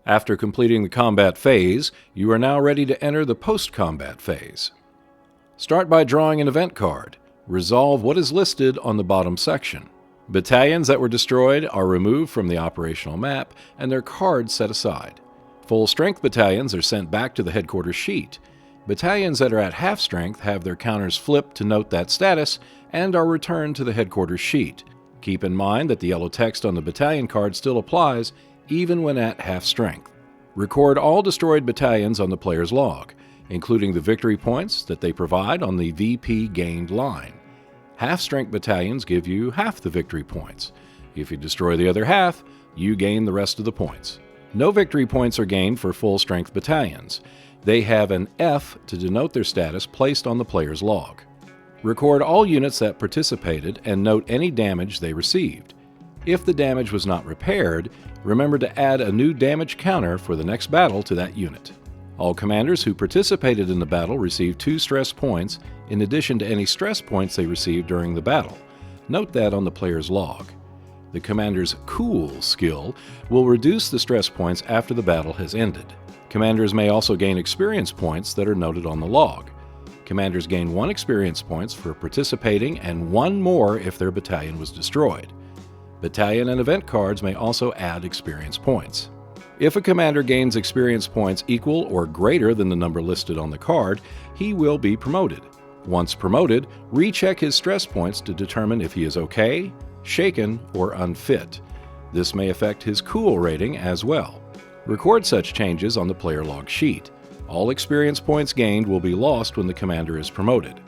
After completing the combat phase, you are now ready to enter the post-combat phase. Start by drawing an event card. Resolve what is listed on the bottom section. Battalions that were destroyed are removed from the operational map and their cards set aside. Full-strength battalions are sent back to the headquarters sheet. Battalions that are at half strength have their counters flipped to note that status and are returned to the headquarters sheet. Keep in mind that the yellow text on the battalion card still applies even when at half strength. Record all destroyed battalions on the player's log, including the victory points that they provide on the VP gained line. Half-strength battalions give you half the victory points. If you destroy the other half, you gain the rest of the points. No victory points are gained for full-strength battalions. They have an F to denote their status placed on the player's log. Record all units that participated and note any damage they received. If the damage was not repaired, remember to add a new damage counter for the next battle to that unit. All commanders who participated in the battle receive 2 stress points in addition to any stress points they received during the battle. Note that on the player's log. The commander's Cool skill will reduce the stress points after the battle has ended. Commanders may also gain experience points that are noted on the log. Commanders gain 1 experience points for participating and 1 more if their battalion was destroyed. Battalion and event cards may also add experience points. If a commander gains experience points equal or greater than the number listed on the card, he will be promoted. Once promoted, recheck his stress points to determine if he is okay, shaken, or unfit. This may affect his Cool rating as well. Record such changes on the player log sheet. All experience points gained will be lost when the commander is promoted.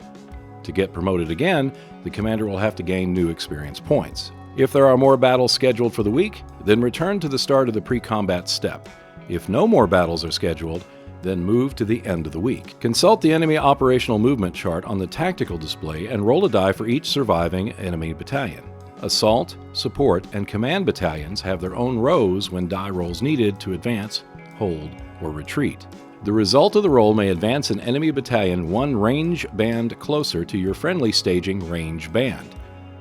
To get promoted again, the commander will have to gain new experience points. If there are more battles scheduled for the week, then return to the start of the pre-combat step. If no more battles are scheduled, then move to the end of the week. Consult the enemy operational movement chart on the tactical display and roll a die for each surviving enemy battalion. Assault, support, and command battalions have their own rows when die rolls needed to advance, hold, or retreat. The result of the roll may advance an enemy battalion 1 range band closer to your friendly staging range band.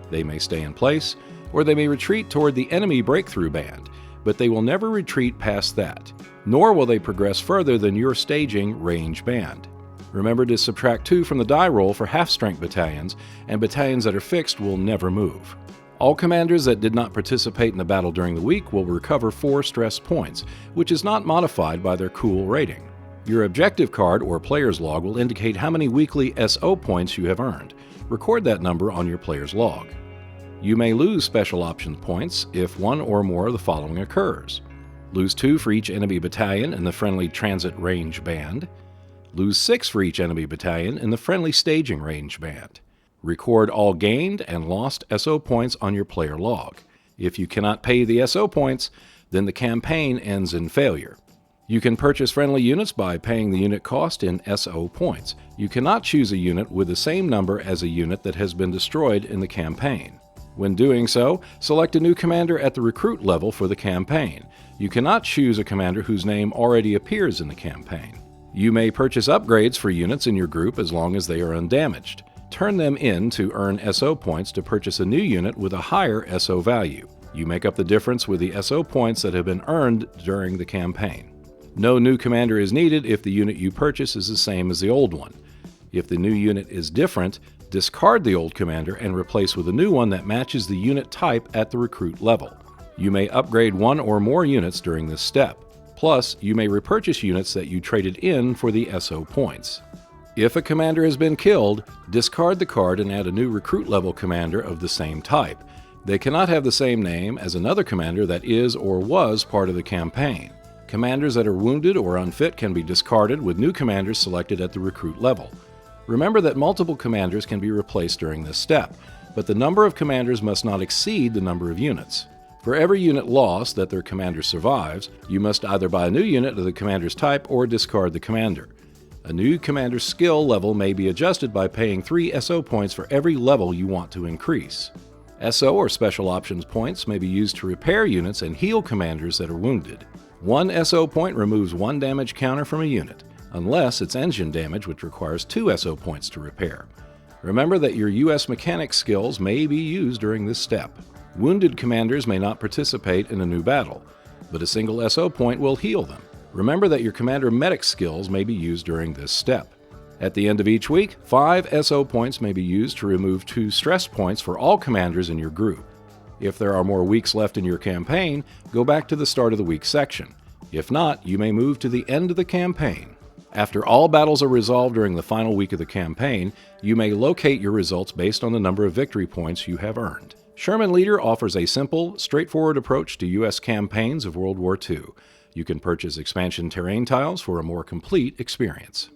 They may stay in place, or they may retreat toward the enemy breakthrough band, but they will never retreat past that, nor will they progress further than your staging range band. Remember to subtract 2 from the die roll for half-strength battalions, and battalions that are fixed will never move. All commanders that did not participate in the battle during the week will recover 4 stress points, which is not modified by their Cool rating. Your objective card or player's log will indicate how many weekly SO points you have earned. Record that number on your player's log. You may lose special option points if 1 or more of the following occurs. Lose 2 for each enemy battalion in the friendly transit range band. Lose 6 for each enemy battalion in the friendly staging range band. Record all gained and lost SO points on your player log. If you cannot pay the SO points, then the campaign ends in failure. You can purchase friendly units by paying the unit cost in SO points. You cannot choose a unit with the same number as a unit that has been destroyed in the campaign. When doing so, select a new commander at the recruit level for the campaign. You cannot choose a commander whose name already appears in the campaign. You may purchase upgrades for units in your group as long as they are undamaged. Turn them in to earn SO points to purchase a new unit with a higher SO value. You make up the difference with the SO points that have been earned during the campaign. No new commander is needed if the unit you purchase is the same as the old one. If the new unit is different, discard the old commander and replace with a new one that matches the unit type at the recruit level. You may upgrade 1 or more units during this step. Plus, you may repurchase units that you traded in for the SO points. If a commander has been killed, discard the card and add a new recruit level commander of the same type. They cannot have the same name as another commander that is or was part of the campaign. Commanders that are wounded or unfit can be discarded with new commanders selected at the recruit level. Remember that multiple commanders can be replaced during this step, but the number of commanders must not exceed the number of units. For every unit lost that their commander survives, you must either buy a new unit of the commander's type or discard the commander. A new commander's skill level may be adjusted by paying 3 SO points for every level you want to increase. SO or special options points may be used to repair units and heal commanders that are wounded. 1 SO point removes 1 damage counter from a unit, unless it's engine damage, which requires 2 SO points to repair. Remember that your US mechanic skills may be used during this step. Wounded commanders may not participate in a new battle. but a single SO point will heal them. Remember that your commander medic skills may be used during this step. At the end of each week, 5 SO points may be used to remove 2 stress points for all commanders in your group. If there are more weeks left in your campaign, go back to the start of the week section. If not, you may move to the end of the campaign. After all battles are resolved during the final week of the campaign, you may locate your results based on the number of victory points you have earned. Sherman Leader offers a simple, straightforward approach to U.S. campaigns of World War II. You can purchase expansion terrain tiles for a more complete experience.